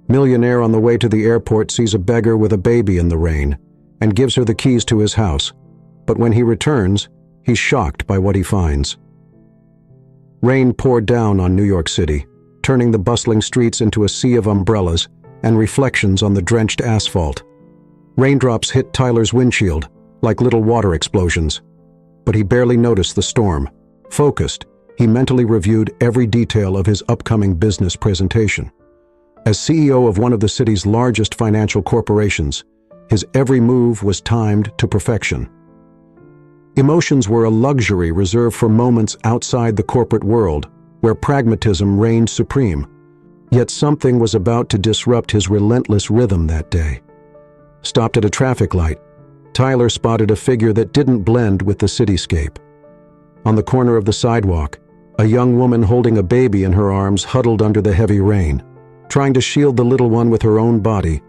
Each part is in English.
Millionaire on the way to the airport sees a beggar with a baby in the rain and gives her the keys to his house, but when he returns, he's shocked by what he finds. Rain poured down on New York City, turning the bustling streets into a sea of umbrellas and reflections on the drenched asphalt. Raindrops hit Tyler's windshield like little water explosions, but he barely noticed the storm. Focused, he mentally reviewed every detail of his upcoming business presentation. As CEO of one of the city's largest financial corporations, his every move was timed to perfection. Emotions were a luxury reserved for moments outside the corporate world, where pragmatism reigned supreme. Yet something was about to disrupt his relentless rhythm that day. Stopped at a traffic light, Tyler spotted a figure that didn't blend with the cityscape. On the corner of the sidewalk, a young woman holding a baby in her arms huddled under the heavy rain. Trying to shield the little one with her own body,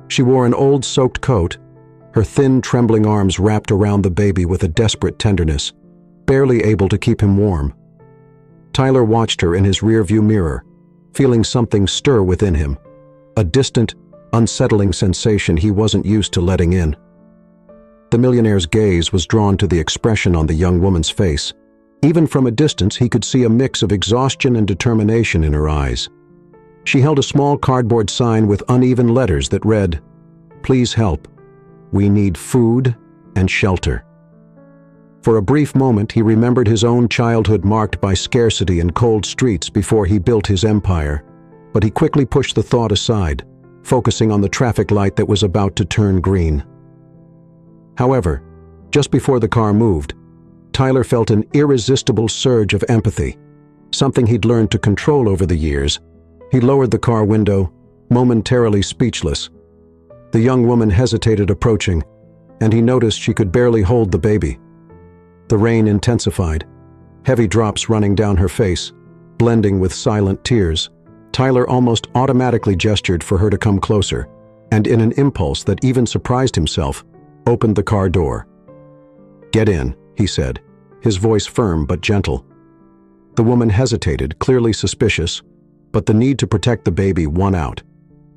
she wore an old soaked coat, her thin, trembling arms wrapped around the baby with a desperate tenderness, barely able to keep him warm. Tyler watched her in his rearview mirror, feeling something stir within him, a distant, unsettling sensation he wasn't used to letting in. The millionaire's gaze was drawn to the expression on the young woman's face. Even from a distance, he could see a mix of exhaustion and determination in her eyes. She held a small cardboard sign with uneven letters that read, "Please help. We need food and shelter." For a brief moment, he remembered his own childhood marked by scarcity and cold streets before he built his empire, but he quickly pushed the thought aside, focusing on the traffic light that was about to turn green. However, just before the car moved, Tyler felt an irresistible surge of empathy, something he'd learned to control over the years. He lowered the car window, momentarily speechless. The young woman hesitated approaching, and he noticed she could barely hold the baby. The rain intensified, heavy drops running down her face, blending with silent tears. Tyler almost automatically gestured for her to come closer, and in an impulse that even surprised himself, opened the car door. "Get in," he said, his voice firm but gentle. The woman hesitated, clearly suspicious, but the need to protect the baby won out.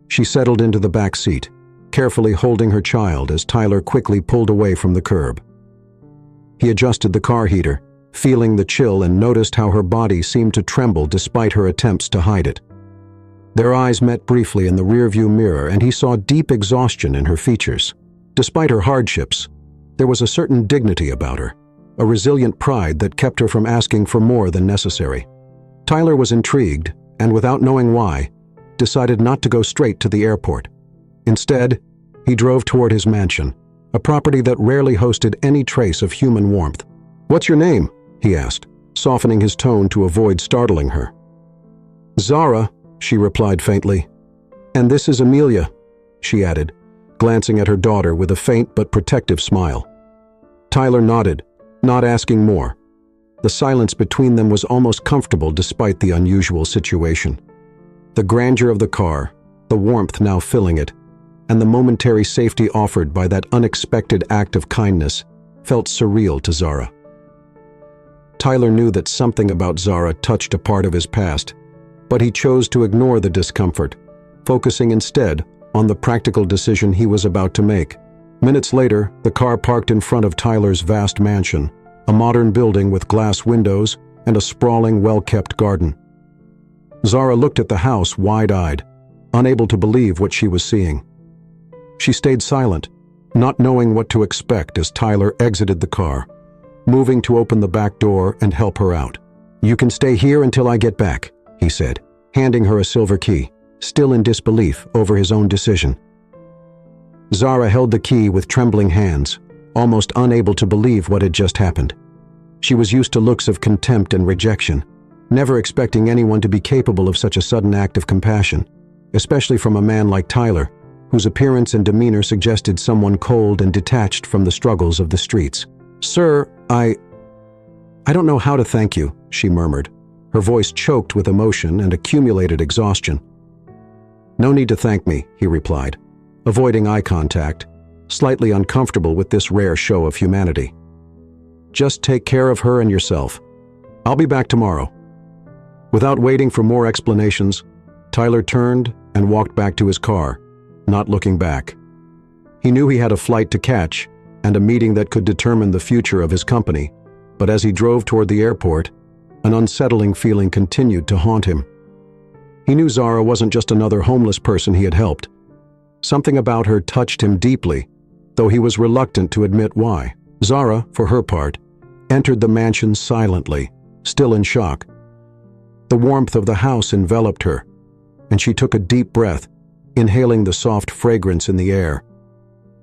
She settled into the back seat, carefully holding her child as Tyler quickly pulled away from the curb. He adjusted the car heater, feeling the chill, and noticed how her body seemed to tremble despite her attempts to hide it. Their eyes met briefly in the rearview mirror, and he saw deep exhaustion in her features. Despite her hardships, there was a certain dignity about her, a resilient pride that kept her from asking for more than necessary. Tyler was intrigued, and without knowing why, decided not to go straight to the airport. Instead, he drove toward his mansion, a property that rarely hosted any trace of human warmth. "What's your name?" he asked, softening his tone to avoid startling her. "Zara," she replied faintly. "And this is Amelia," she added, glancing at her daughter with a faint but protective smile. Tyler nodded, not asking more. The silence between them was almost comfortable despite the unusual situation. The grandeur of the car, the warmth now filling it, and the momentary safety offered by that unexpected act of kindness felt surreal to Zara. Tyler knew that something about Zara touched a part of his past, but he chose to ignore the discomfort, focusing instead on the practical decision he was about to make. Minutes later, the car parked in front of Tyler's vast mansion, a modern building with glass windows and a sprawling, well-kept garden. Zara looked at the house wide-eyed, unable to believe what she was seeing. She stayed silent, not knowing what to expect as Tyler exited the car, moving to open the back door and help her out. "You can stay here until I get back," he said, handing her a silver key, still in disbelief over his own decision. Zara held the key with trembling hands, almost unable to believe what had just happened. She was used to looks of contempt and rejection, never expecting anyone to be capable of such a sudden act of compassion, especially from a man like Tyler, whose appearance and demeanor suggested someone cold and detached from the struggles of the streets. "Sir, I don't know how to thank you," she murmured, her voice choked with emotion and accumulated exhaustion. "No need to thank me," he replied, avoiding eye contact, slightly uncomfortable with this rare show of humanity. "Just take care of her and yourself. I'll be back tomorrow." Without waiting for more explanations, Tyler turned and walked back to his car, not looking back. He knew he had a flight to catch and a meeting that could determine the future of his company, but as he drove toward the airport, an unsettling feeling continued to haunt him. He knew Zara wasn't just another homeless person he had helped. Something about her touched him deeply, though he was reluctant to admit why. Zara, for her part, entered the mansion silently, still in shock. The warmth of the house enveloped her, and she took a deep breath, inhaling the soft fragrance in the air.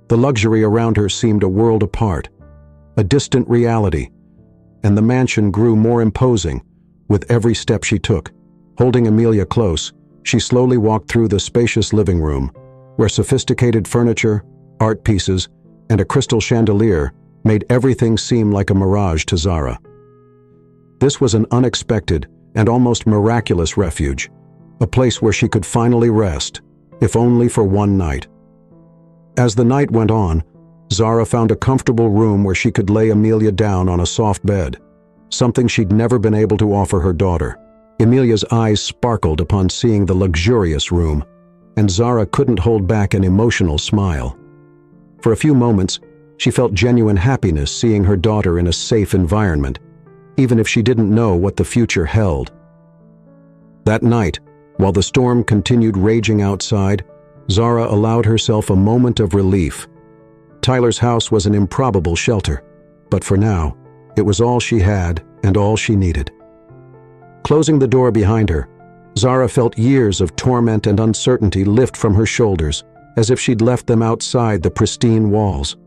The luxury around her seemed a world apart, a distant reality, and the mansion grew more imposing with every step she took. Holding Amelia close, she slowly walked through the spacious living room, where sophisticated furniture, art pieces, and a crystal chandelier made everything seem like a mirage to Zara. This was an unexpected and almost miraculous refuge, a place where she could finally rest, if only for one night. As the night went on, Zara found a comfortable room where she could lay Amelia down on a soft bed, something she'd never been able to offer her daughter. Amelia's eyes sparkled upon seeing the luxurious room, and Zara couldn't hold back an emotional smile. For a few moments, she felt genuine happiness seeing her daughter in a safe environment, even if she didn't know what the future held. That night, while the storm continued raging outside, Zara allowed herself a moment of relief. Tyler's house was an improbable shelter, but for now, it was all she had and all she needed. Closing the door behind her, Zara felt years of torment and uncertainty lift from her shoulders, as if she'd left them outside the pristine walls.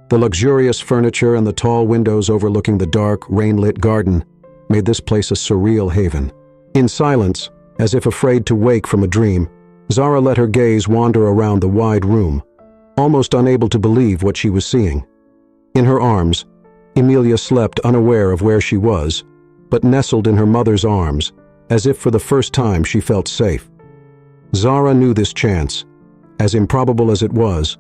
The luxurious furniture and the tall windows overlooking the dark, rain-lit garden made this place a surreal haven. In silence, as if afraid to wake from a dream, Zara let her gaze wander around the wide room, almost unable to believe what she was seeing. In her arms, Amelia slept unaware of where she was, but nestled in her mother's arms, as if for the first time she felt safe. Zara knew this chance, as improbable as it was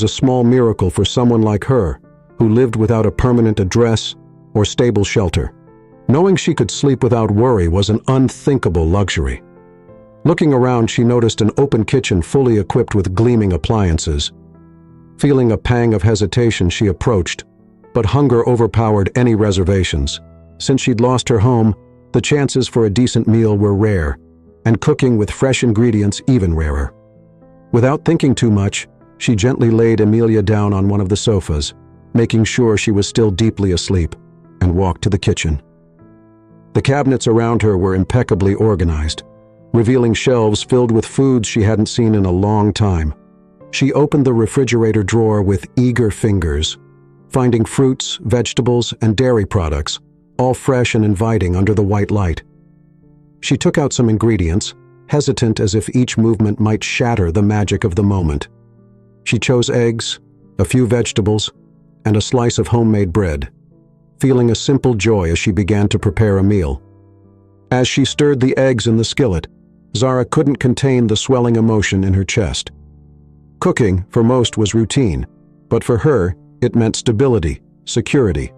a small miracle for someone like her, who lived without a permanent address or stable shelter. Knowing she could sleep without worry was an unthinkable luxury. Looking around, she noticed an open kitchen fully equipped with gleaming appliances. Feeling a pang of hesitation, she approached, but hunger overpowered any reservations. Since she'd lost her home, the chances for a decent meal were rare, and cooking with fresh ingredients even rarer. Without thinking too much, she gently laid Amelia down on one of the sofas, making sure she was still deeply asleep, and walked to the kitchen. The cabinets around her were impeccably organized, revealing shelves filled with foods she hadn't seen in a long time. She opened the refrigerator drawer with eager fingers, finding fruits, vegetables, and dairy products, all fresh and inviting under the white light. She took out some ingredients, hesitant as if each movement might shatter the magic of the moment. She chose eggs, a few vegetables, and a slice of homemade bread, feeling a simple joy as she began to prepare a meal. As she stirred the eggs in the skillet, Zara couldn't contain the swelling emotion in her chest. Cooking, for most, was routine, but for her, it meant stability, security,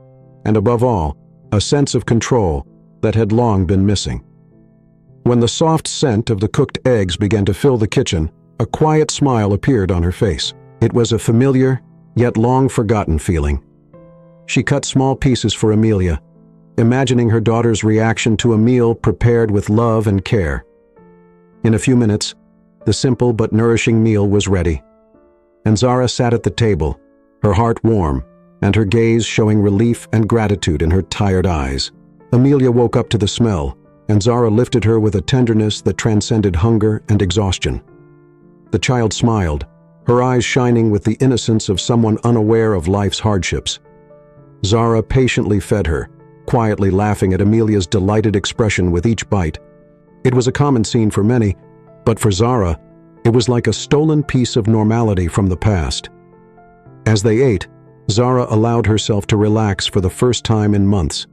and above all, a sense of control that had long been missing. When the soft scent of the cooked eggs began to fill the kitchen, a quiet smile appeared on her face. It was a familiar, yet long-forgotten feeling. She cut small pieces for Amelia, imagining her daughter's reaction to a meal prepared with love and care. In a few minutes, the simple but nourishing meal was ready, and Zara sat at the table, her heart warm, and her gaze showing relief and gratitude in her tired eyes. Amelia woke up to the smell, and Zara lifted her with a tenderness that transcended hunger and exhaustion. The child smiled, her eyes shining with the innocence of someone unaware of life's hardships. Zara patiently fed her, quietly laughing at Amelia's delighted expression with each bite. It was a common scene for many, but for Zara, it was like a stolen piece of normality from the past. As they ate, Zara allowed herself to relax for the first time in months.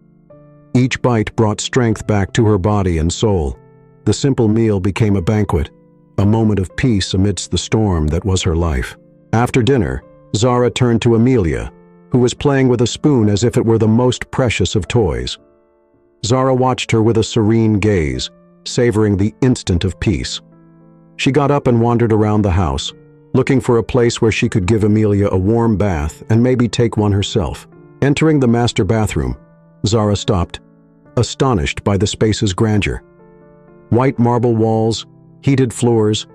Each bite brought strength back to her body and soul. The simple meal became a banquet, a moment of peace amidst the storm that was her life. After dinner, Zara turned to Amelia, who was playing with a spoon as if it were the most precious of toys. Zara watched her with a serene gaze, savoring the instant of peace. She got up and wandered around the house, looking for a place where she could give Amelia a warm bath and maybe take one herself. Entering the master bathroom, Zara stopped, astonished by the space's grandeur. White marble walls, heated floors,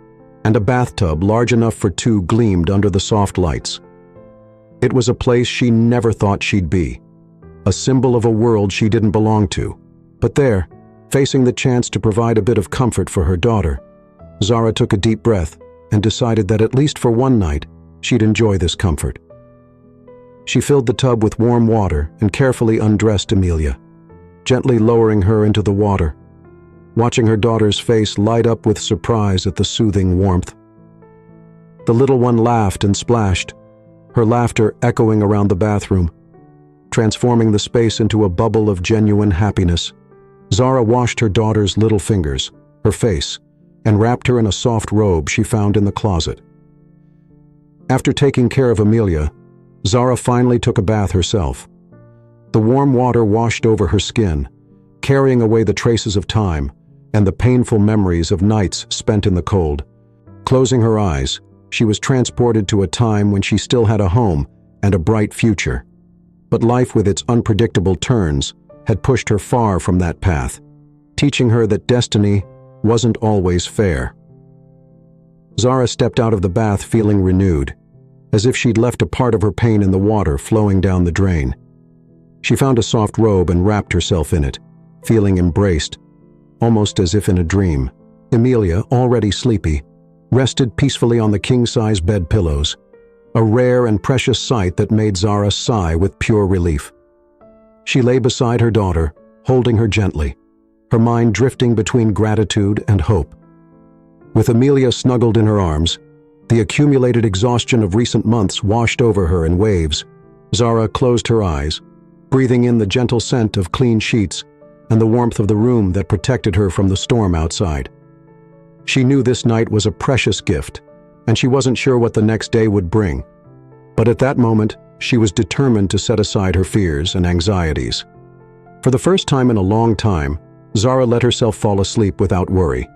and a bathtub large enough for two gleamed under the soft lights. It was a place she never thought she'd be, a symbol of a world she didn't belong to. But there, facing the chance to provide a bit of comfort for her daughter, Zara took a deep breath and decided that at least for one night, she'd enjoy this comfort. She filled the tub with warm water and carefully undressed Amelia, gently lowering her into the water, watching her daughter's face light up with surprise at the soothing warmth. The little one laughed and splashed, her laughter echoing around the bathroom, transforming the space into a bubble of genuine happiness. Zara washed her daughter's little fingers, her face, and wrapped her in a soft robe she found in the closet. After taking care of Amelia, Zara finally took a bath herself. The warm water washed over her skin, carrying away the traces of time and the painful memories of nights spent in the cold. Closing her eyes, she was transported to a time when she still had a home and a bright future. But life with its unpredictable turns had pushed her far from that path, teaching her that destiny wasn't always fair. Zara stepped out of the bath feeling renewed, as if she'd left a part of her pain in the water flowing down the drain. She found a soft robe and wrapped herself in it, feeling embraced, almost as if in a dream. Amelia, already sleepy, rested peacefully on the king-size bed pillows, a rare and precious sight that made Zara sigh with pure relief. She lay beside her daughter, holding her gently, her mind drifting between gratitude and hope. With Amelia snuggled in her arms, the accumulated exhaustion of recent months washed over her in waves. Zara closed her eyes, breathing in the gentle scent of clean sheets and the warmth of the room that protected her from the storm outside. She knew this night was a precious gift, and she wasn't sure what the next day would bring. But at that moment, she was determined to set aside her fears and anxieties. For the first time in a long time, Zara let herself fall asleep without worry.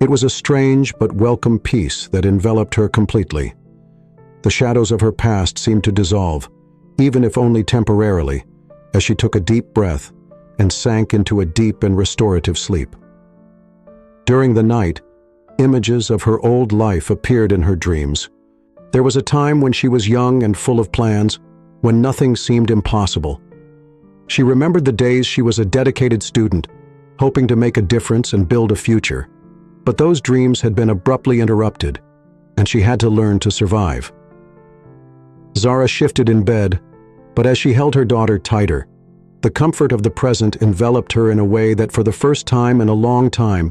It was a strange but welcome peace that enveloped her completely. The shadows of her past seemed to dissolve, even if only temporarily, as she took a deep breath and sank into a deep and restorative sleep. During the night, images of her old life appeared in her dreams. There was a time when she was young and full of plans, when nothing seemed impossible. She remembered the days she was a dedicated student, hoping to make a difference and build a future. But those dreams had been abruptly interrupted, and she had to learn to survive. Zara shifted in bed, but as she held her daughter tighter, the comfort of the present enveloped her in a way that for the first time in a long time,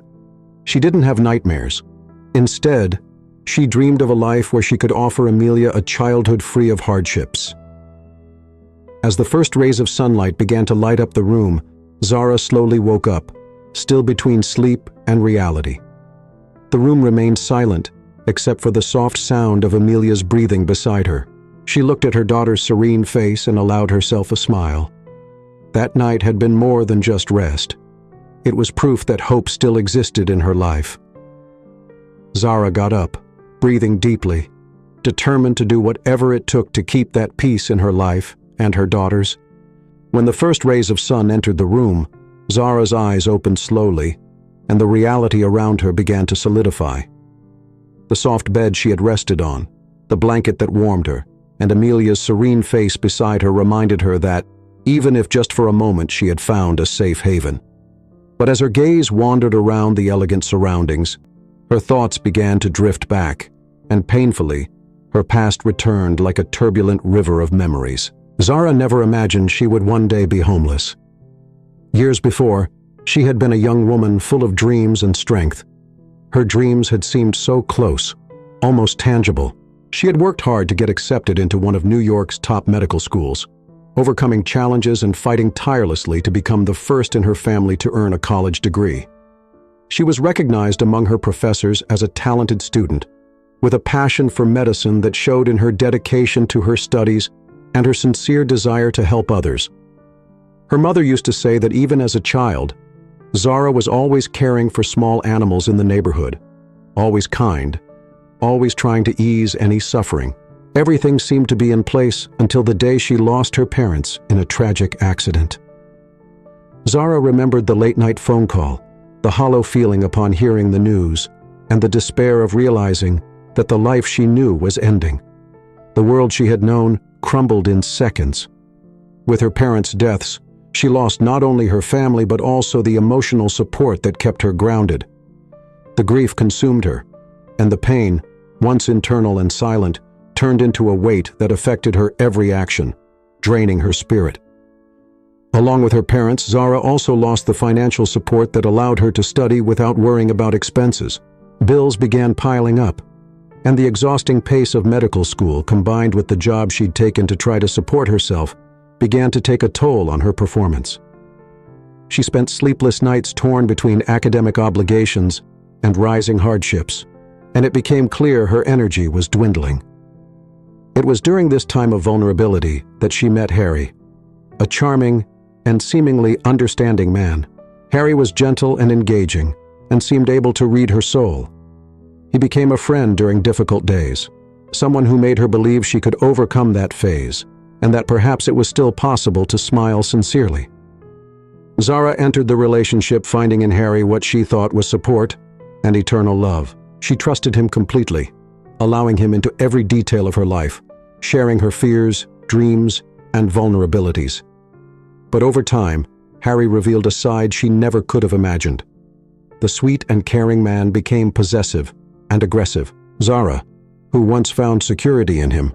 she didn't have nightmares. Instead, she dreamed of a life where she could offer Amelia a childhood free of hardships. As the first rays of sunlight began to light up the room, Zara slowly woke up, still between sleep and reality. The room remained silent, except for the soft sound of Amelia's breathing beside her. She looked at her daughter's serene face and allowed herself a smile. That night had been more than just rest. It was proof that hope still existed in her life. Zara got up, breathing deeply, determined to do whatever it took to keep that peace in her life and her daughter's. When the first rays of sun entered the room, Zara's eyes opened slowly, and the reality around her began to solidify. The soft bed she had rested on, the blanket that warmed her, and Amelia's serene face beside her reminded her that, even if just for a moment, she had found a safe haven. But as her gaze wandered around the elegant surroundings, her thoughts began to drift back, and painfully, her past returned like a turbulent river of memories. Zara never imagined she would one day be homeless. Years before, she had been a young woman full of dreams and strength. Her dreams had seemed so close, almost tangible. She had worked hard to get accepted into one of New York's top medical schools, overcoming challenges and fighting tirelessly to become the first in her family to earn a college degree. She was recognized among her professors as a talented student, with a passion for medicine that showed in her dedication to her studies and her sincere desire to help others. Her mother used to say that even as a child, Zara was always caring for small animals in the neighborhood, always kind, always trying to ease any suffering. Everything seemed to be in place until the day she lost her parents in a tragic accident. Zara remembered the late-night phone call, the hollow feeling upon hearing the news, and the despair of realizing that the life she knew was ending. The world she had known crumbled in seconds. With her parents' deaths, she lost not only her family but also the emotional support that kept her grounded. The grief consumed her, and the pain, once internal and silent, turned into a weight that affected her every action, draining her spirit. Along with her parents, Zara also lost the financial support that allowed her to study without worrying about expenses. Bills began piling up, and the exhausting pace of medical school, combined with the job she'd taken to try to support herself, began to take a toll on her performance. She spent sleepless nights torn between academic obligations and rising hardships, and it became clear her energy was dwindling. It was during this time of vulnerability that she met Harry, a charming and seemingly understanding man. Harry was gentle and engaging, and seemed able to read her soul. He became a friend during difficult days, someone who made her believe she could overcome that phase, and that perhaps it was still possible to smile sincerely. Zara entered the relationship finding in Harry what she thought was support and eternal love. She trusted him completely, allowing him into every detail of her life, sharing her fears, dreams, and vulnerabilities. But over time, Harry revealed a side she never could have imagined. The sweet and caring man became possessive and aggressive. Zara, who once found security in him,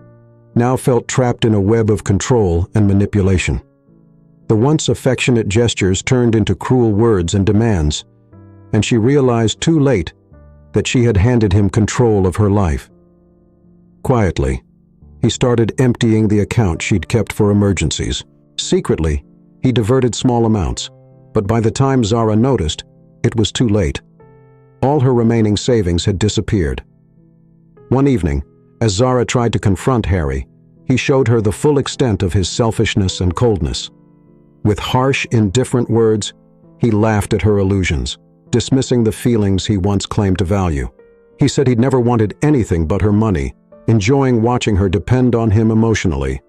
now felt trapped in a web of control and manipulation. The once affectionate gestures turned into cruel words and demands, and she realized too late that she had handed him control of her life. Quietly, he started emptying the account she'd kept for emergencies. Secretly, he diverted small amounts, but by the time Zara noticed, it was too late. All her remaining savings had disappeared. One evening, as Zara tried to confront Harry, he showed her the full extent of his selfishness and coldness. With harsh, indifferent words, he laughed at her illusions, dismissing the feelings he once claimed to value. He said he'd never wanted anything but her money, enjoying watching her depend on him emotionally.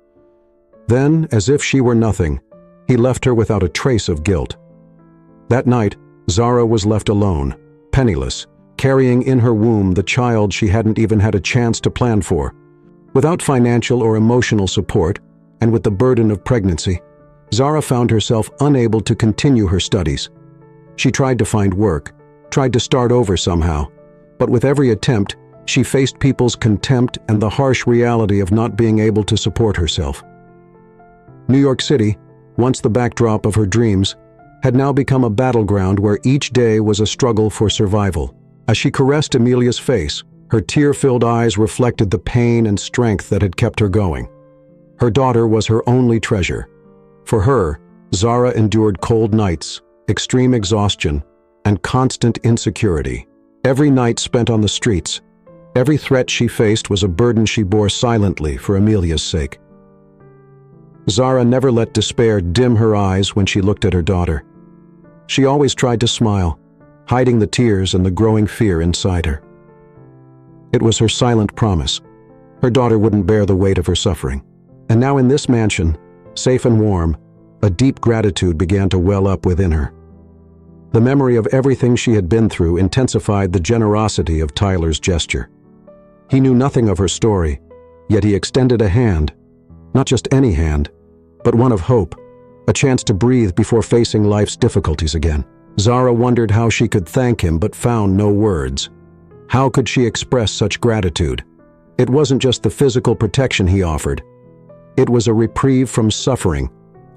Then, as if she were nothing, he left her without a trace of guilt. That night, Zara was left alone, penniless, carrying in her womb the child she hadn't even had a chance to plan for. Without financial or emotional support, and with the burden of pregnancy, Zara found herself unable to continue her studies. She tried to find work, tried to start over somehow, but with every attempt, she faced people's contempt and the harsh reality of not being able to support herself. New York City, once the backdrop of her dreams, had now become a battleground where each day was a struggle for survival. As she caressed Amelia's face, her tear-filled eyes reflected the pain and strength that had kept her going. Her daughter was her only treasure. For her, Zara endured cold nights, extreme exhaustion, and constant insecurity. Every night spent on the streets, every threat she faced was a burden she bore silently for Amelia's sake. Zara never let despair dim her eyes when she looked at her daughter. She always tried to smile, hiding the tears and the growing fear inside her. It was her silent promise. Her daughter wouldn't bear the weight of her suffering. And now in this mansion, safe and warm, a deep gratitude began to well up within her. The memory of everything she had been through intensified the generosity of Tyler's gesture. He knew nothing of her story, yet he extended a hand, not just any hand, but one of hope, a chance to breathe before facing life's difficulties again. Zara wondered how she could thank him but found no words. How could she express such gratitude? It wasn't just the physical protection he offered. It was a reprieve from suffering,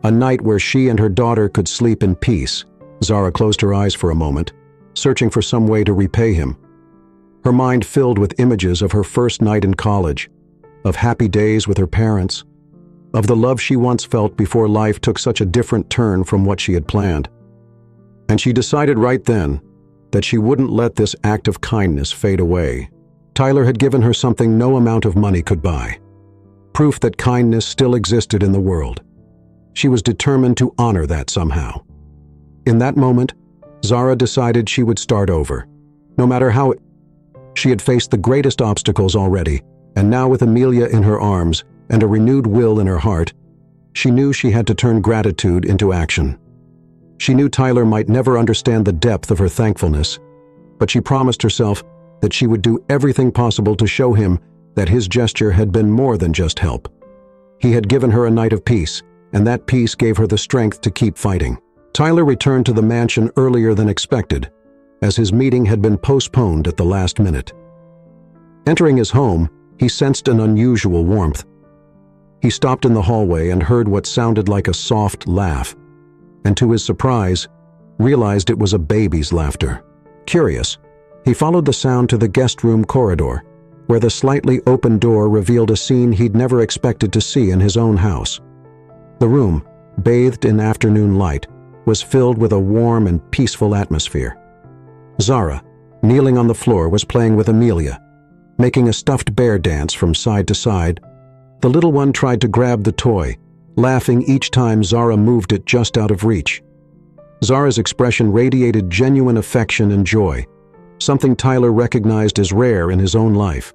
a night where she and her daughter could sleep in peace. Zara closed her eyes for a moment, searching for some way to repay him. Her mind filled with images of her first night in college, of happy days with her parents, of the love she once felt before life took such a different turn from what she had planned. And she decided right then that she wouldn't let this act of kindness fade away. Tyler had given her something no amount of money could buy. Proof that kindness still existed in the world. She was determined to honor that somehow. In that moment, Zara decided she would start over. No matter how She had faced the greatest obstacles already, and now with Amelia in her arms and a renewed will in her heart, she knew she had to turn gratitude into action. She knew Tyler might never understand the depth of her thankfulness, but she promised herself that she would do everything possible to show him that his gesture had been more than just help. He had given her a night of peace, and that peace gave her the strength to keep fighting. Tyler returned to the mansion earlier than expected, as his meeting had been postponed at the last minute. Entering his home, he sensed an unusual warmth. He stopped in the hallway and heard what sounded like a soft laugh, and to his surprise, realized it was a baby's laughter. Curious, he followed the sound to the guest room corridor, where the slightly open door revealed a scene he'd never expected to see in his own house. The room, bathed in afternoon light, was filled with a warm and peaceful atmosphere. Zara, kneeling on the floor, was playing with Amelia, making a stuffed bear dance from side to side. The little one tried to grab the toy, laughing each time Zara moved it just out of reach. Zara's expression radiated genuine affection and joy, something Tyler recognized as rare in his own life.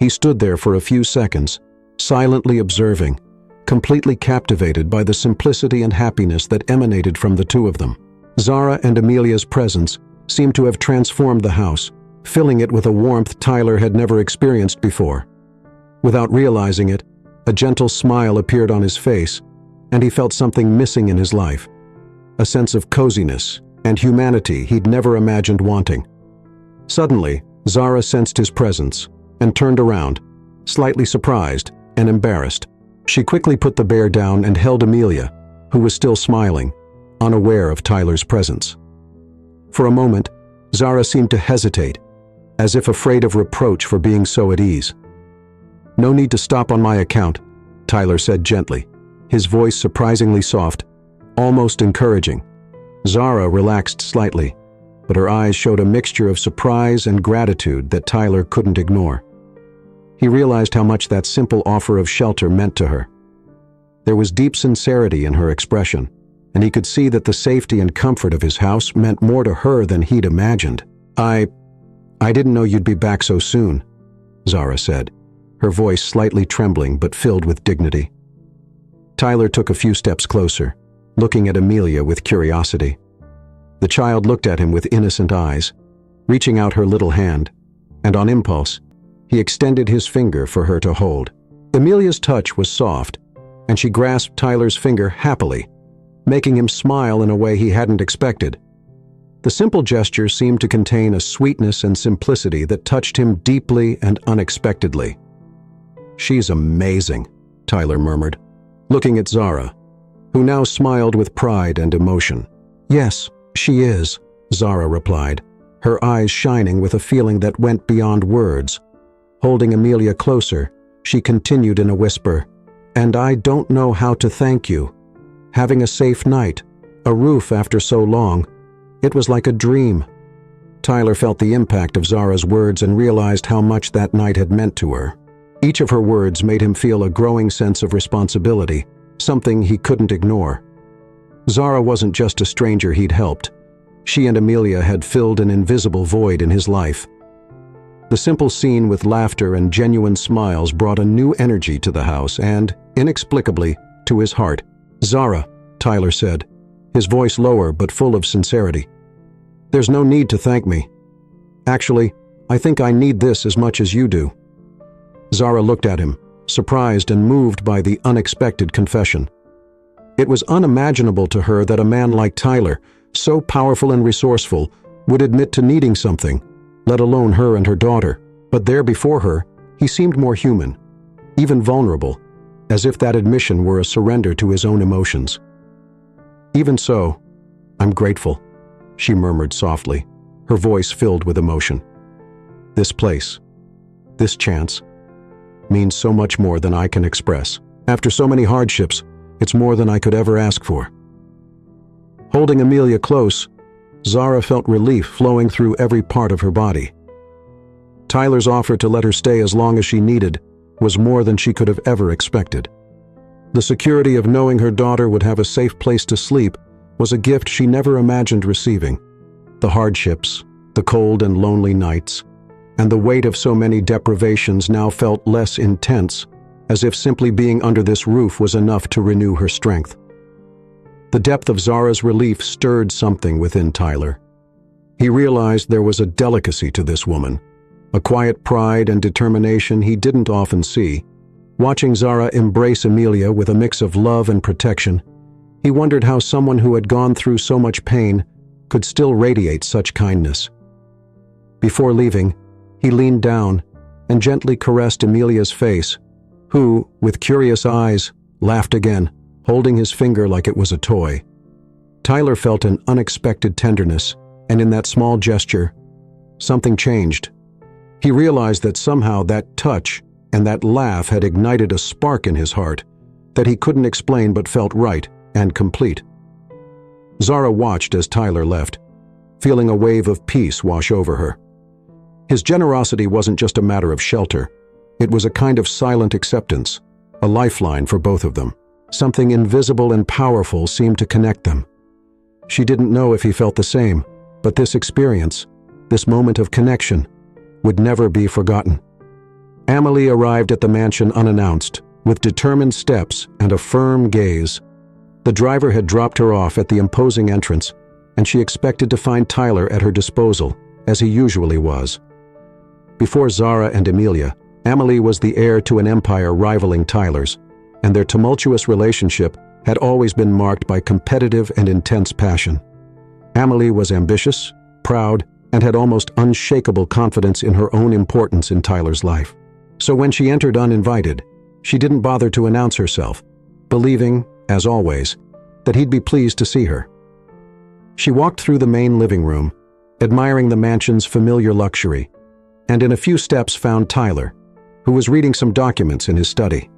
He stood there for a few seconds, silently observing, completely captivated by the simplicity and happiness that emanated from the two of them. Zara and Amelia's presence seemed to have transformed the house, filling it with a warmth Tyler had never experienced before. Without realizing it, a gentle smile appeared on his face, and he felt something missing in his life, a sense of coziness and humanity he'd never imagined wanting. Suddenly, Zara sensed his presence and turned around, slightly surprised and embarrassed. She quickly put the bear down and held Amelia, who was still smiling, unaware of Tyler's presence. For a moment, Zara seemed to hesitate, as if afraid of reproach for being so at ease. "No need to stop on my account," Tyler said gently, his voice surprisingly soft, almost encouraging. Zara relaxed slightly, but her eyes showed a mixture of surprise and gratitude that Tyler couldn't ignore. He realized how much that simple offer of shelter meant to her. There was deep sincerity in her expression, and he could see that the safety and comfort of his house meant more to her than he'd imagined. I didn't know you'd be back so soon," Zara said, her voice slightly trembling but filled with dignity. Tyler took a few steps closer, looking at Amelia with curiosity. The child looked at him with innocent eyes, reaching out her little hand, and on impulse, he extended his finger for her to hold. Amelia's touch was soft, and she grasped Tyler's finger happily, making him smile in a way he hadn't expected. The simple gesture seemed to contain a sweetness and simplicity that touched him deeply and unexpectedly. "She's amazing," Tyler murmured, looking at Zara, who now smiled with pride and emotion. "Yes, she is," Zara replied, her eyes shining with a feeling that went beyond words. Holding Amelia closer, she continued in a whisper, "And I don't know how to thank you. Having a safe night, a roof after so long, it was like a dream." Tyler felt the impact of Zara's words and realized how much that night had meant to her. Each of her words made him feel a growing sense of responsibility, something he couldn't ignore. Zara wasn't just a stranger he'd helped. She and Amelia had filled an invisible void in his life. The simple scene with laughter and genuine smiles brought a new energy to the house and, inexplicably, to his heart. "Zara," Tyler said, his voice lower but full of sincerity. "There's no need to thank me. Actually, I think I need this as much as you do." Zara looked at him, surprised and moved by the unexpected confession. It was unimaginable to her that a man like Tyler, so powerful and resourceful, would admit to needing something, let alone her and her daughter. But there before her, he seemed more human, even vulnerable, as if that admission were a surrender to his own emotions. "Even so, I'm grateful," she murmured softly, her voice filled with emotion. "This place, this chance, means so much more than I can express. After so many hardships, it's more than I could ever ask for." Holding Amelia close, Zara felt relief flowing through every part of her body. Tyler's offer to let her stay as long as she needed was more than she could have ever expected. The security of knowing her daughter would have a safe place to sleep was a gift she never imagined receiving. The hardships, the cold and lonely nights, and the weight of so many deprivations now felt less intense, as if simply being under this roof was enough to renew her strength. The depth of Zara's relief stirred something within Tyler. He realized there was a delicacy to this woman, a quiet pride and determination he didn't often see. Watching Zara embrace Emilia with a mix of love and protection, he wondered how someone who had gone through so much pain could still radiate such kindness. Before leaving, he leaned down and gently caressed Emilia's face, who, with curious eyes, laughed again, holding his finger like it was a toy. Tyler felt an unexpected tenderness, and in that small gesture, something changed. He realized that somehow that touch and that laugh had ignited a spark in his heart that he couldn't explain but felt right and complete. Zara watched as Tyler left, feeling a wave of peace wash over her. His generosity wasn't just a matter of shelter. It was a kind of silent acceptance, a lifeline for both of them. Something invisible and powerful seemed to connect them. She didn't know if he felt the same, but this experience, this moment of connection, would never be forgotten. Amelie arrived at the mansion unannounced, with determined steps and a firm gaze. The driver had dropped her off at the imposing entrance, and she expected to find Tyler at her disposal, as he usually was. Before Zara and Emilia, Amelie was the heir to an empire rivaling Tyler's, and their tumultuous relationship had always been marked by competitive and intense passion. Amelie was ambitious, proud, and had almost unshakable confidence in her own importance in Tyler's life. So when she entered uninvited, she didn't bother to announce herself, believing, as always, that he'd be pleased to see her. She walked through the main living room, admiring the mansion's familiar luxury, and in a few steps found Tyler, who was reading some documents in his study.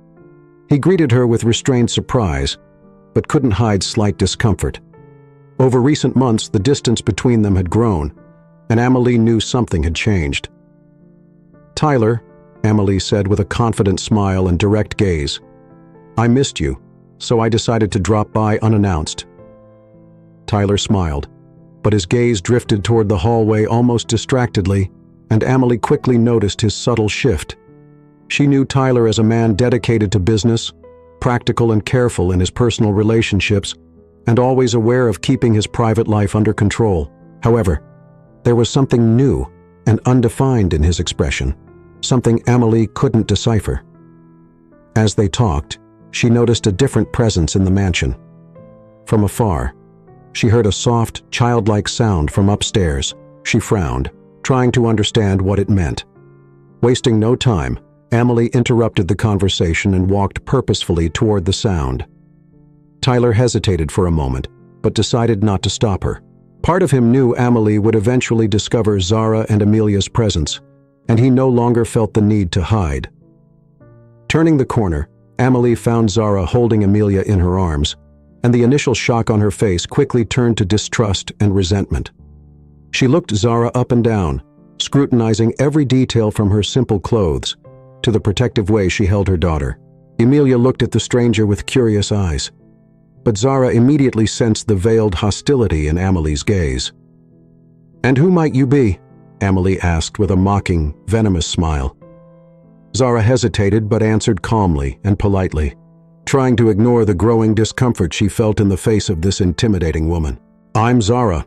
He greeted her with restrained surprise, but couldn't hide slight discomfort. Over recent months, the distance between them had grown, and Amelie knew something had changed. "Tyler," Amelie said with a confident smile and direct gaze, "I missed you, so I decided to drop by unannounced." Tyler smiled, but his gaze drifted toward the hallway almost distractedly, and Amelie quickly noticed his subtle shift. She knew Tyler as a man dedicated to business, practical and careful in his personal relationships, and always aware of keeping his private life under control. However, there was something new and undefined in his expression, something Amelie couldn't decipher. As they talked, she noticed a different presence in the mansion. From afar, she heard a soft, childlike sound from upstairs. She frowned, trying to understand what it meant. Wasting no time, Amelie interrupted the conversation and walked purposefully toward the sound. Tyler hesitated for a moment, but decided not to stop her. Part of him knew Amelie would eventually discover Zara and Emilia's presence, and he no longer felt the need to hide. Turning the corner, Amelie found Zara holding Emilia in her arms, and the initial shock on her face quickly turned to distrust and resentment. She looked Zara up and down, scrutinizing every detail from her simple clothes to the protective way she held her daughter. Emilia looked at the stranger with curious eyes, but Zara immediately sensed the veiled hostility in Amelie's gaze. "And who might you be?" Amelie asked with a mocking, venomous smile. Zara hesitated but answered calmly and politely, trying to ignore the growing discomfort she felt in the face of this intimidating woman. "I'm Zara,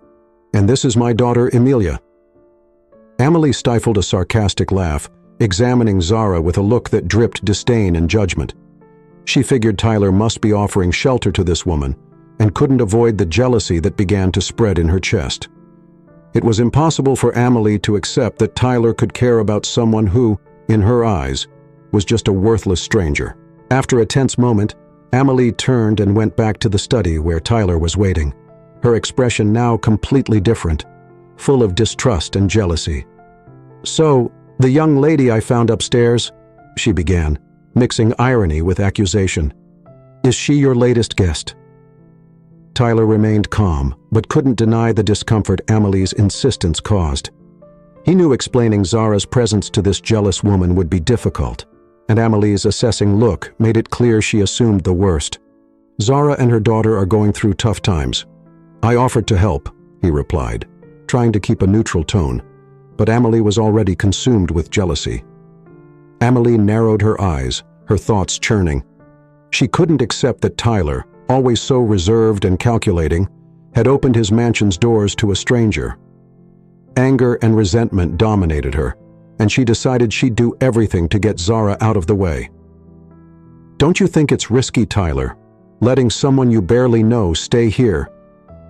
and this is my daughter Emilia." Amelie stifled a sarcastic laugh, examining Zara with a look that dripped disdain and judgment. She figured Tyler must be offering shelter to this woman, and couldn't avoid the jealousy that began to spread in her chest. It was impossible for Amelie to accept that Tyler could care about someone who, in her eyes, was just a worthless stranger. After a tense moment, Amelie turned and went back to the study where Tyler was waiting, her expression now completely different, full of distrust and jealousy. "So, the young lady I found upstairs," she began, mixing irony with accusation. "Is she your latest guest?" Tyler remained calm, but couldn't deny the discomfort Amelie's insistence caused. He knew explaining Zara's presence to this jealous woman would be difficult, and Amelie's assessing look made it clear she assumed the worst. "Zara and her daughter are going through tough times. I offered to help," he replied, trying to keep a neutral tone, but Amelie was already consumed with jealousy. Amelie narrowed her eyes, her thoughts churning. She couldn't accept that Tyler, always so reserved and calculating, had opened his mansion's doors to a stranger. Anger and resentment dominated her, and she decided she'd do everything to get Zara out of the way. "Don't you think it's risky, Tyler, letting someone you barely know stay here?"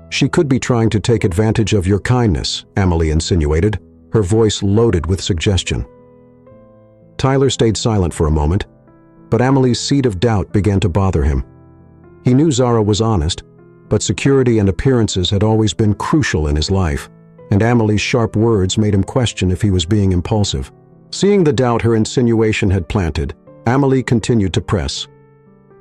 "She could be trying to take advantage of your kindness," Amelie insinuated, her voice loaded with suggestion. Tyler stayed silent for a moment, but Amelie's seed of doubt began to bother him. He knew Zara was honest, but security and appearances had always been crucial in his life, and Amelie's sharp words made him question if he was being impulsive. Seeing the doubt her insinuation had planted, Amelie continued to press.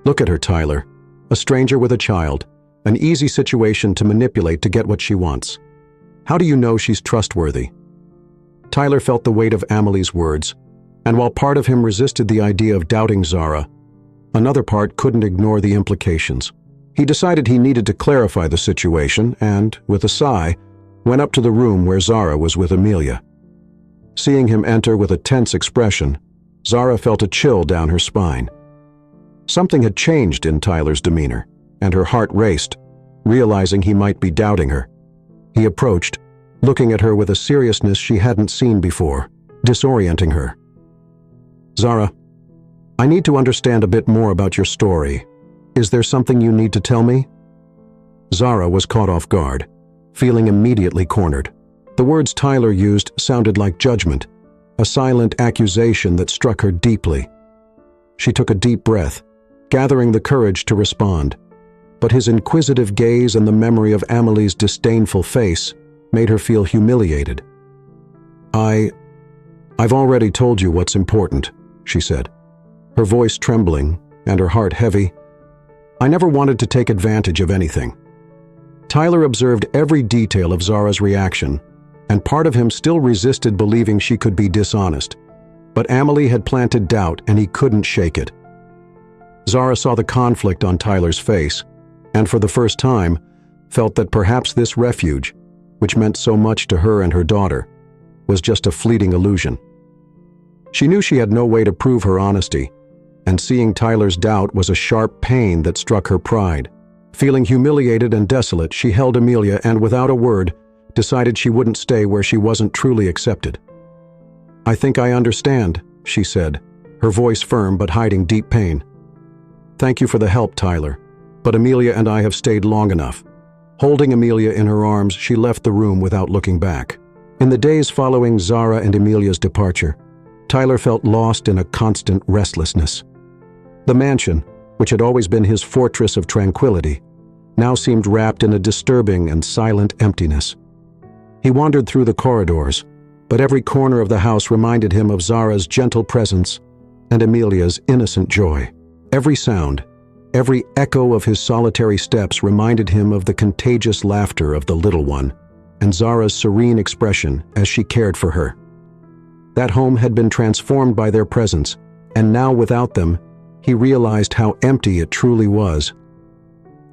"Look at her, Tyler. A stranger with a child. An easy situation to manipulate to get what she wants. How do you know she's trustworthy?" Tyler felt the weight of Amelie's words, and while part of him resisted the idea of doubting Zara, another part couldn't ignore the implications. He decided he needed to clarify the situation and, with a sigh, went up to the room where Zara was with Amelia. Seeing him enter with a tense expression, Zara felt a chill down her spine. Something had changed in Tyler's demeanor, and her heart raced, realizing he might be doubting her. He approached, looking at her with a seriousness she hadn't seen before, disorienting her. "Zara, I need to understand a bit more about your story. Is there something you need to tell me?" Zara was caught off guard, feeling immediately cornered. The words Tyler used sounded like judgment, a silent accusation that struck her deeply. She took a deep breath, gathering the courage to respond, but his inquisitive gaze and the memory of Amelie's disdainful face made her feel humiliated. I've already told you what's important," she said, her voice trembling and her heart heavy. "I never wanted to take advantage of anything." Tyler observed every detail of Zara's reaction, and part of him still resisted believing she could be dishonest. But Amelie had planted doubt, and he couldn't shake it. Zara saw the conflict on Tyler's face, and for the first time, felt that perhaps this refuge, which meant so much to her and her daughter, was just a fleeting illusion. She knew she had no way to prove her honesty, and seeing Tyler's doubt was a sharp pain that struck her pride. Feeling humiliated and desolate, she held Amelia and, without a word, decided she wouldn't stay where she wasn't truly accepted. "I think I understand," she said, her voice firm but hiding deep pain. "Thank you for the help, Tyler, but Amelia and I have stayed long enough." Holding Amelia in her arms, she left the room without looking back. In the days following Zara and Amelia's departure, Tyler felt lost in a constant restlessness. The mansion, which had always been his fortress of tranquility, now seemed wrapped in a disturbing and silent emptiness. He wandered through the corridors, but every corner of the house reminded him of Zara's gentle presence and Amelia's innocent joy. Every sound, every echo of his solitary steps reminded him of the contagious laughter of the little one and Zara's serene expression as she cared for her. That home had been transformed by their presence, and now without them, he realized how empty it truly was.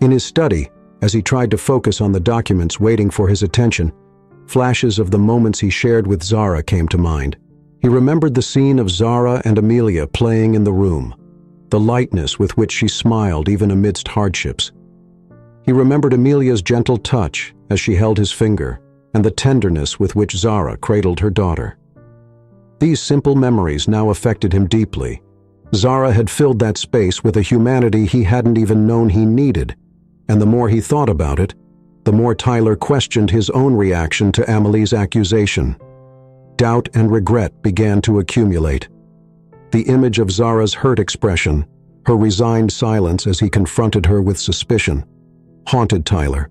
In his study, as he tried to focus on the documents waiting for his attention, flashes of the moments he shared with Zara came to mind. He remembered the scene of Zara and Amelia playing in the room, the lightness with which she smiled even amidst hardships. He remembered Amelia's gentle touch as she held his finger, and the tenderness with which Zara cradled her daughter. These simple memories now affected him deeply. Zara had filled that space with a humanity he hadn't even known he needed, and the more he thought about it, the more Tyler questioned his own reaction to Amelie's accusation. Doubt and regret began to accumulate. The image of Zara's hurt expression, her resigned silence as he confronted her with suspicion, haunted Tyler.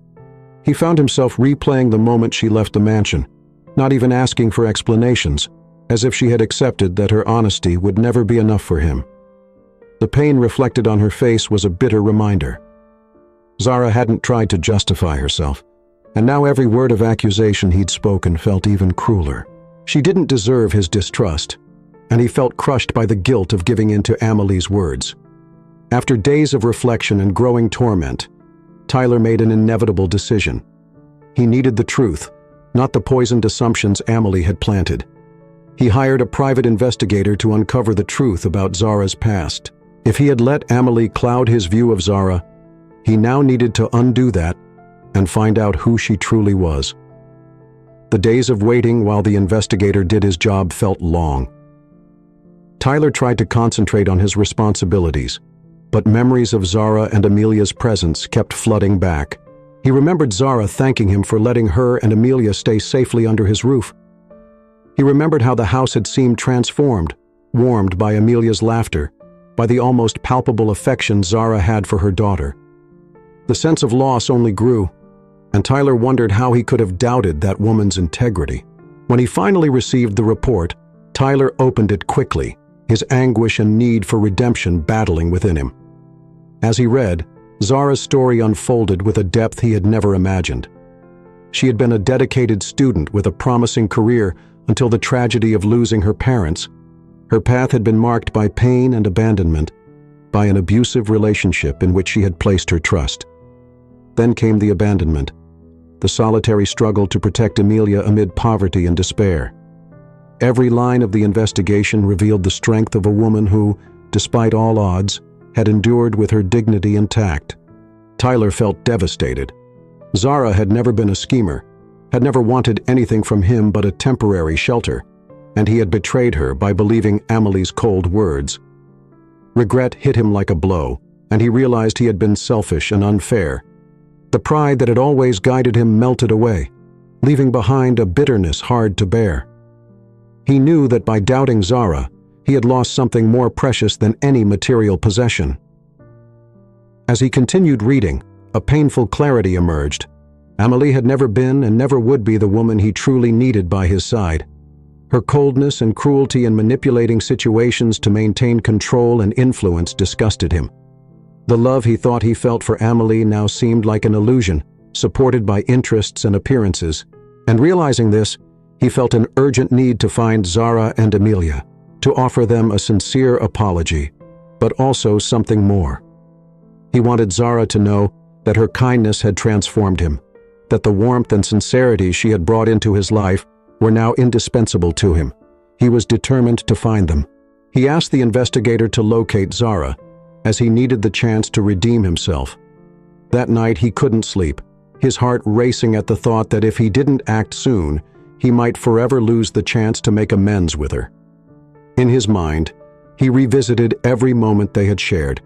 He found himself replaying the moment she left the mansion, not even asking for explanations, as if she had accepted that her honesty would never be enough for him. The pain reflected on her face was a bitter reminder. Zara hadn't tried to justify herself, and now every word of accusation he'd spoken felt even crueler. She didn't deserve his distrust, and he felt crushed by the guilt of giving in to Amelie's words. After days of reflection and growing torment, Tyler made an inevitable decision. He needed the truth, not the poisoned assumptions Amelie had planted. He hired a private investigator to uncover the truth about Zara's past. If he had let Amelie cloud his view of Zara, he now needed to undo that and find out who she truly was. The days of waiting while the investigator did his job felt long. Tyler tried to concentrate on his responsibilities, but memories of Zara and Amelia's presence kept flooding back. He remembered Zara thanking him for letting her and Amelia stay safely under his roof. He remembered how the house had seemed transformed, warmed by Amelia's laughter, by the almost palpable affection Zara had for her daughter. The sense of loss only grew, and Tyler wondered how he could have doubted that woman's integrity. When he finally received the report, Tyler opened it quickly, his anguish and need for redemption battling within him. As he read, Zara's story unfolded with a depth he had never imagined. She had been a dedicated student with a promising career until the tragedy of losing her parents. Her path had been marked by pain and abandonment, by an abusive relationship in which she had placed her trust. Then came the abandonment, the solitary struggle to protect Amelia amid poverty and despair. Every line of the investigation revealed the strength of a woman who, despite all odds, had endured with her dignity intact. Tyler felt devastated. Zara had never been a schemer, had never wanted anything from him but a temporary shelter, and he had betrayed her by believing Amelie's cold words. Regret hit him like a blow, and he realized he had been selfish and unfair. The pride that had always guided him melted away, leaving behind a bitterness hard to bear. He knew that by doubting Zara, he had lost something more precious than any material possession. As he continued reading, a painful clarity emerged. Amelie had never been and never would be the woman he truly needed by his side. Her coldness and cruelty in manipulating situations to maintain control and influence disgusted him. The love he thought he felt for Amelie now seemed like an illusion, supported by interests and appearances. And realizing this, he felt an urgent need to find Zara and Amelia, to offer them a sincere apology, but also something more. He wanted Zara to know that her kindness had transformed him, that the warmth and sincerity she had brought into his life were now indispensable to him. He was determined to find them. He asked the investigator to locate Zara, as he needed the chance to redeem himself. That night he couldn't sleep, his heart racing at the thought that if he didn't act soon, he might forever lose the chance to make amends with her. In his mind, he revisited every moment they had shared,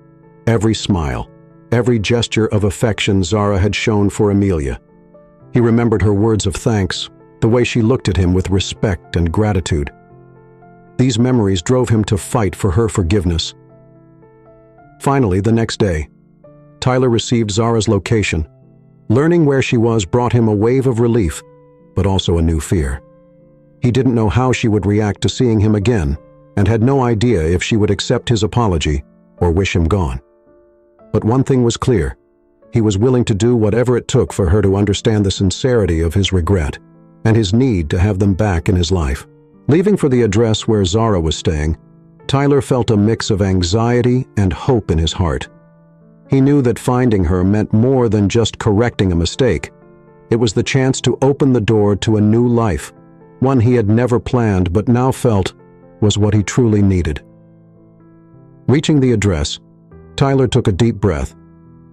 every smile, every gesture of affection Zara had shown for Amelia. He remembered her words of thanks, the way she looked at him with respect and gratitude. These memories drove him to fight for her forgiveness. Finally, the next day, Tyler received Zara's location. Learning where she was brought him a wave of relief, but also a new fear. He didn't know how she would react to seeing him again, and had no idea if she would accept his apology or wish him gone. But one thing was clear: he was willing to do whatever it took for her to understand the sincerity of his regret and his need to have them back in his life. Leaving for the address where Zara was staying, Tyler felt a mix of anxiety and hope in his heart. He knew that finding her meant more than just correcting a mistake. It was the chance to open the door to a new life, one he had never planned but now felt was what he truly needed. Reaching the address, Tyler took a deep breath,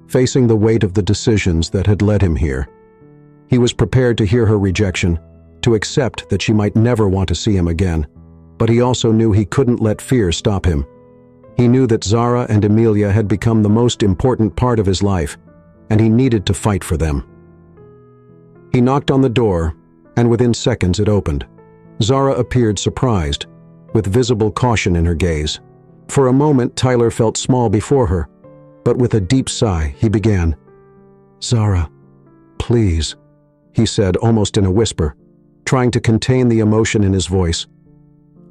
facing the weight of the decisions that had led him here. He was prepared to hear her rejection, to accept that she might never want to see him again, but he also knew he couldn't let fear stop him. He knew that Zara and Amelia had become the most important part of his life, and he needed to fight for them. He knocked on the door, and within seconds it opened. Zara appeared surprised, with visible caution in her gaze. For a moment, Tyler felt small before her, but with a deep sigh, he began. "Zara, please," he said almost in a whisper, trying to contain the emotion in his voice.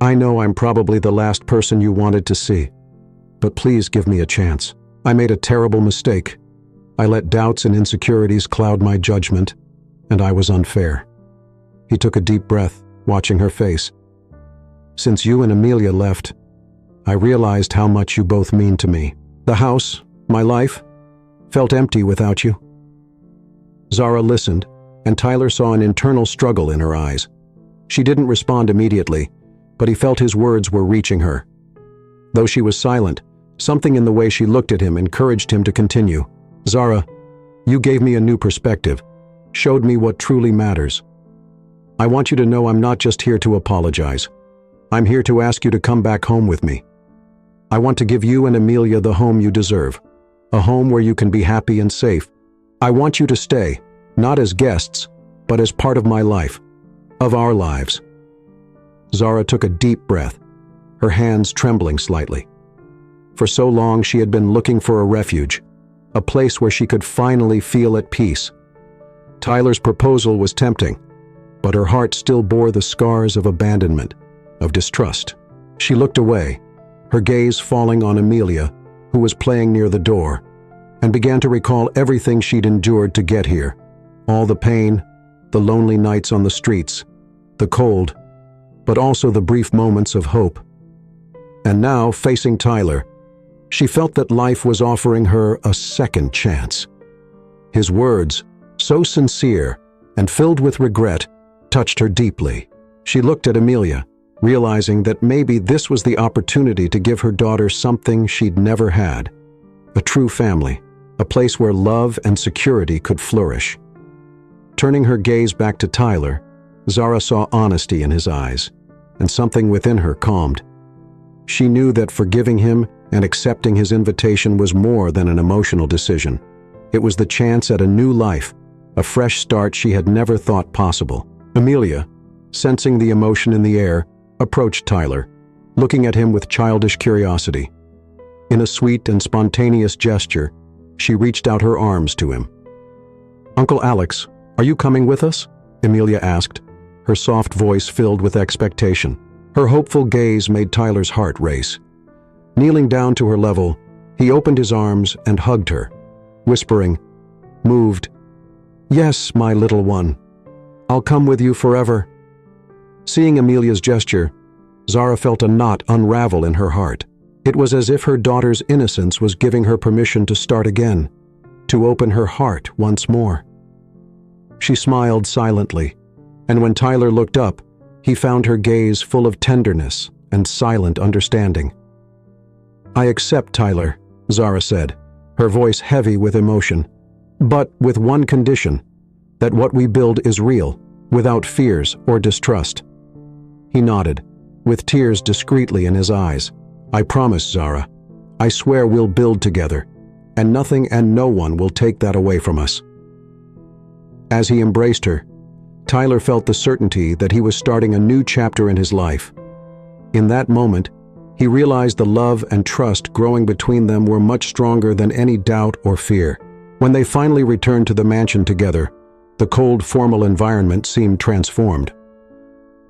"I know I'm probably the last person you wanted to see, but please give me a chance. I made a terrible mistake. I let doubts and insecurities cloud my judgment, and I was unfair." He took a deep breath, watching her face. "Since you and Amelia left, I realized how much you both mean to me. The house, my life, felt empty without you." Zara listened, and Tyler saw an internal struggle in her eyes. She didn't respond immediately, but he felt his words were reaching her. Though she was silent, something in the way she looked at him encouraged him to continue. "Zara, you gave me a new perspective, showed me what truly matters. I want you to know I'm not just here to apologize. I'm here to ask you to come back home with me. I want to give you and Amelia the home you deserve, a home where you can be happy and safe. I want you to stay, not as guests, but as part of my life, of our lives." Zara took a deep breath, her hands trembling slightly. For so long she had been looking for a refuge, a place where she could finally feel at peace. Tyler's proposal was tempting, but her heart still bore the scars of abandonment, of distrust. She looked away, her gaze falling on Amelia, who was playing near the door, and began to recall everything she'd endured to get here. All the pain, the lonely nights on the streets, the cold, but also the brief moments of hope. And now, facing Tyler, she felt that life was offering her a second chance. His words, so sincere and filled with regret, touched her deeply. She looked at Amelia, realizing that maybe this was the opportunity to give her daughter something she'd never had, a true family, a place where love and security could flourish. Turning her gaze back to Tyler, Zara saw honesty in his eyes, and something within her calmed. She knew that forgiving him and accepting his invitation was more than an emotional decision. It was the chance at a new life, a fresh start she had never thought possible. Amelia, sensing the emotion in the air, approached Tyler, looking at him with childish curiosity. In a sweet and spontaneous gesture, she reached out her arms to him. "Uncle Alex, are you coming with us?" Amelia asked, her soft voice filled with expectation. Her hopeful gaze made Tyler's heart race. Kneeling down to her level, he opened his arms and hugged her, whispering, moved, "Yes, my little one. I'll come with you forever." Seeing Amelia's gesture, Zara felt a knot unravel in her heart. It was as if her daughter's innocence was giving her permission to start again, to open her heart once more. She smiled silently, and when Tyler looked up, he found her gaze full of tenderness and silent understanding. "I accept, Tyler," Zara said, her voice heavy with emotion, "but with one condition, that what we build is real, without fears or distrust." He nodded, with tears discreetly in his eyes. "I promise, Zara. I swear we'll build together, and nothing and no one will take that away from us." As he embraced her, Tyler felt the certainty that he was starting a new chapter in his life. In that moment, he realized the love and trust growing between them were much stronger than any doubt or fear. When they finally returned to the mansion together, the cold, formal environment seemed transformed.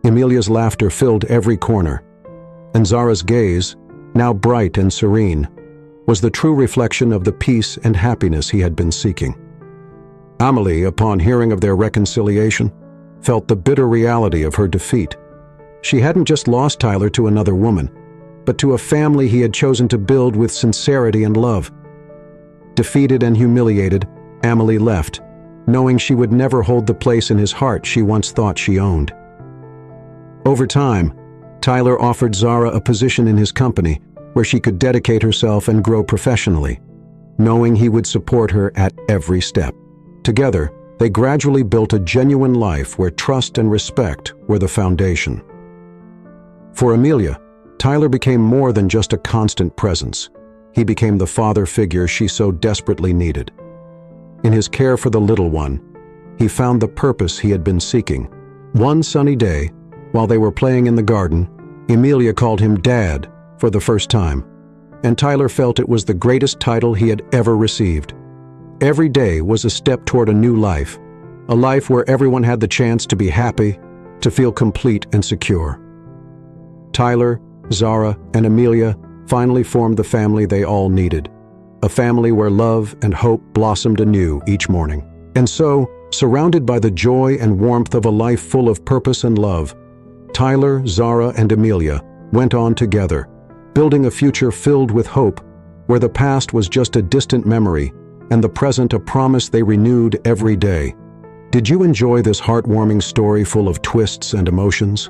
Amelia's laughter filled every corner, and Zara's gaze, now bright and serene, was the true reflection of the peace and happiness he had been seeking. Amelie, upon hearing of their reconciliation, felt the bitter reality of her defeat. She hadn't just lost Tyler to another woman, but to a family he had chosen to build with sincerity and love. Defeated and humiliated, Amelie left, knowing she would never hold the place in his heart she once thought she owned. Over time, Tyler offered Zara a position in his company where she could dedicate herself and grow professionally, knowing he would support her at every step. Together, they gradually built a genuine life where trust and respect were the foundation. For Amelia, Tyler became more than just a constant presence. He became the father figure she so desperately needed. In his care for the little one, he found the purpose he had been seeking. One sunny day, while they were playing in the garden, Amelia called him Dad for the first time, and Tyler felt it was the greatest title he had ever received. Every day was a step toward a new life, a life where everyone had the chance to be happy, to feel complete and secure. Tyler, Zara, and Amelia finally formed the family they all needed, a family where love and hope blossomed anew each morning. And so, surrounded by the joy and warmth of a life full of purpose and love, Tyler, Zara, and Amelia went on together, building a future filled with hope, where the past was just a distant memory and the present a promise they renewed every day. Did you enjoy this heartwarming story full of twists and emotions?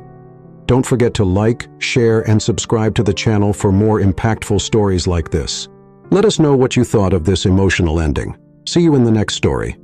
Don't forget to like, share, and subscribe to the channel for more impactful stories like this. Let us know what you thought of this emotional ending. See you in the next story.